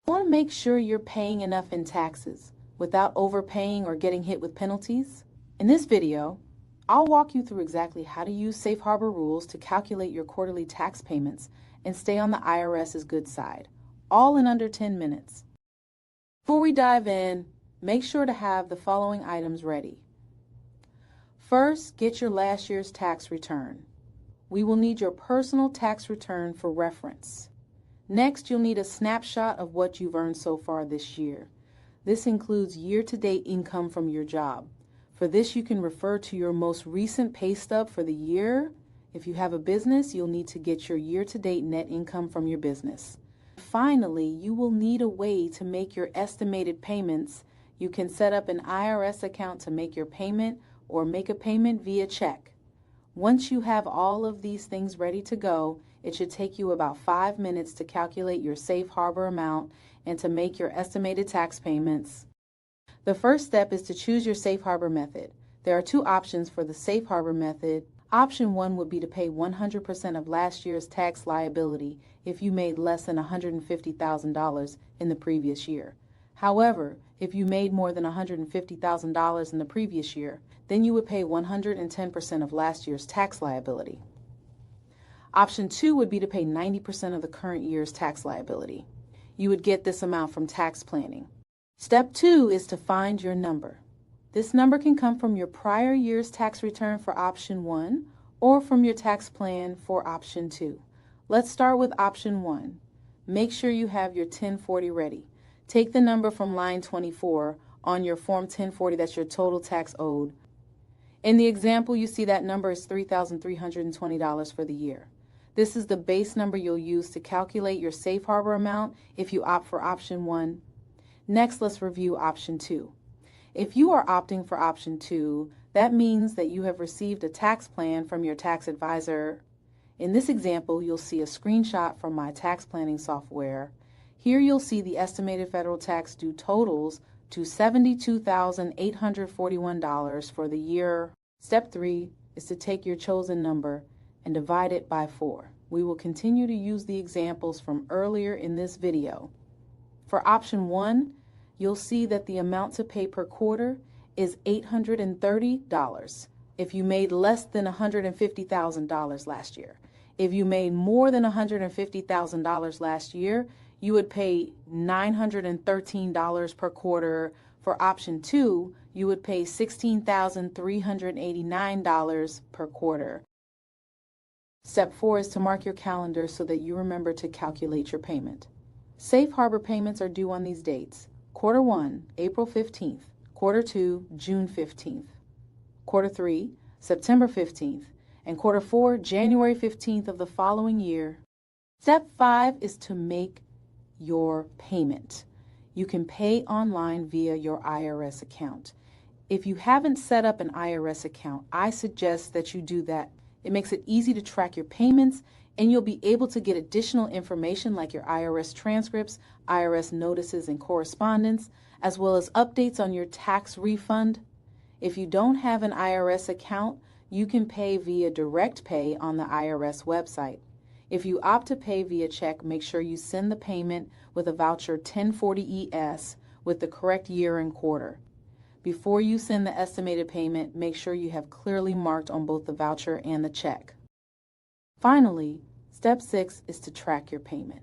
You want to make sure you're paying enough in taxes without overpaying or getting hit with penalties. In this video, I'll walk you through exactly how to use Safe Harbor rules to calculate your quarterly tax payments and stay on the IRS's good side, all in under 10 minutes. Before we dive in, make sure to have the following items ready. First, get your last year's tax return. We will need your personal tax return for reference. Next, you'll need a snapshot of what you've earned so far this year. This includes year-to-date income from your job. For this, you can refer to your most recent pay stub for the year. If you have a business, you'll need to get your year-to-date net income from your business. Finally, you will need a way to make your estimated payments. You can set up an IRS account to make your payment or make a payment via check. Once you have all of these things ready to go, it should take you about 5 minutes to calculate your safe harbor amount and to make your estimated tax payments. The first step is to choose your safe harbor method. There are two options for the safe harbor method. Option 1 would be to pay 100% of last year's tax liability if you made less than $150,000 in the previous year. However, if you made more than $150,000 in the previous year, then you would pay 110% of last year's tax liability. Option 2 would be to pay 90% of the current year's tax liability. You would get this amount from tax planning. Step 2 is to find your number. This number can come from your prior year's tax return for option 1 or from your tax plan for option 2. Let's start with option 1. Make sure you have your 1040 ready. Take the number from line 24 on your Form 1040, that's your total tax owed. In the example, you see that number is $3,320 for the year. This is the base number you'll use to calculate your safe harbor amount if you opt for option 1. Next, let's review option 2. If you are opting for option 2, that means that you have received a tax plan from your tax advisor. In this example, you'll see a screenshot from my tax planning software. Here you'll see the estimated federal tax due totals to $72,841 for the year. Step 3 is to take your chosen number and divide it by 4. We will continue to use the examples from earlier in this video. For option 1, you'll see that the amount to pay per quarter is $830 if you made less than $150,000 last year. If you made more than $150,000 last year, you would pay $913 per quarter. For option 2, you would pay $16,389 per quarter. Step 4 is to mark your calendar so that you remember to calculate your payment. Safe harbor payments are due on these dates: Quarter 1, April 15th, Quarter 2, June 15th, Quarter 3, September 15th, and Quarter 4, January 15th of the following year. Step 5 is to make your payment. You can pay online via your IRS account. If you haven't set up an IRS account, I suggest that you do that. It makes it easy to track your payments, and you'll be able to get additional information like your IRS transcripts, IRS notices and correspondence, as well as updates on your tax refund. If you don't have an IRS account, you can pay via direct pay on the IRS website. If you opt to pay via check, make sure you send the payment with a voucher 1040ES with the correct year and quarter. Before you send the estimated payment, make sure you have clearly marked on both the voucher and the check. Finally, step 6 is to track your payment.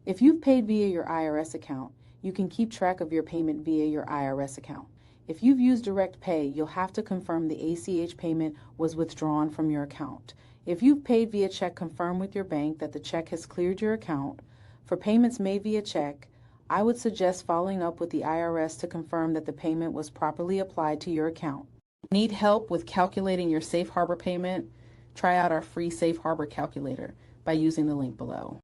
If you've paid via your IRS account, you can keep track of your payment via your IRS account. If you've used direct pay, you'll have to confirm the ACH payment was withdrawn from your account. If you've paid via check, confirm with your bank that the check has cleared your account. For payments made via check, I would suggest following up with the IRS to confirm that the payment was properly applied to your account. Need help with calculating your safe harbor payment? Try out our free safe harbor calculator by using the link below.